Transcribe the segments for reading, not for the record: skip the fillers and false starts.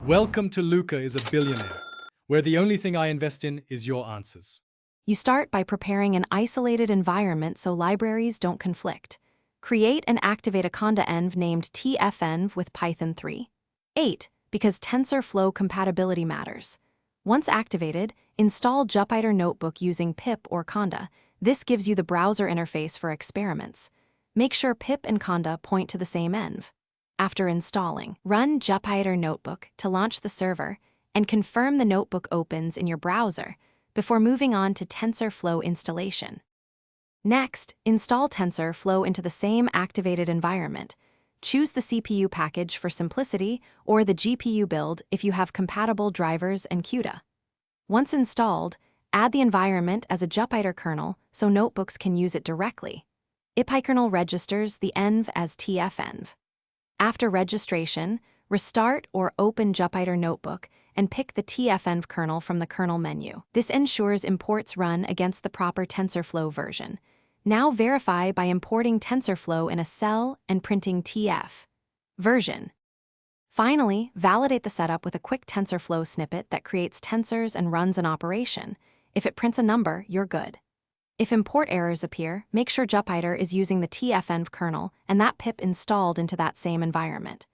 Welcome to Luca is a Billionaire, where the only thing I invest in is your answers. You start by preparing an isolated environment so libraries don't conflict. Create and activate a conda env named tfenv with Python 3. 8. Because TensorFlow compatibility matters. Once activated, install Jupyter Notebook using pip or conda. This gives you the browser interface for experiments. Make sure pip and conda point to the same env. After installing, run Jupyter Notebook to launch the server and confirm the notebook opens in your browser before moving on to TensorFlow installation. Next, install TensorFlow into the same activated environment. Choose the CPU package for simplicity or the GPU build if you have compatible drivers and CUDA. Once installed, add the environment as a Jupyter kernel so notebooks can use it directly. ipykernel registers the env as tfenv. After registration, restart or open Jupyter Notebook and pick the tfenv kernel from the kernel menu. This ensures imports run against the proper TensorFlow version. Now verify by importing TensorFlow in a cell and printing TF version. Finally, validate the setup with a quick TensorFlow snippet that creates tensors and runs an operation. If it prints a number, you're good. If import errors appear, make sure Jupyter is using the tfenv kernel and that pip installed into that same environment.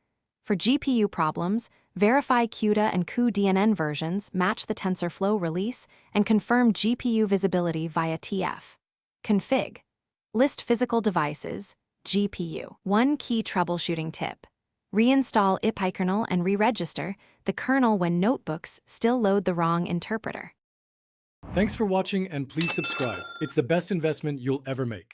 For GPU problems, verify CUDA and cuDNN versions match the TensorFlow release and confirm GPU visibility via TF. Config. List physical devices, GPU. One key troubleshooting tip. Reinstall ipykernel and re-register the kernel when notebooks still load the wrong interpreter. Thanks for watching and please subscribe. It's the best investment you'll ever make.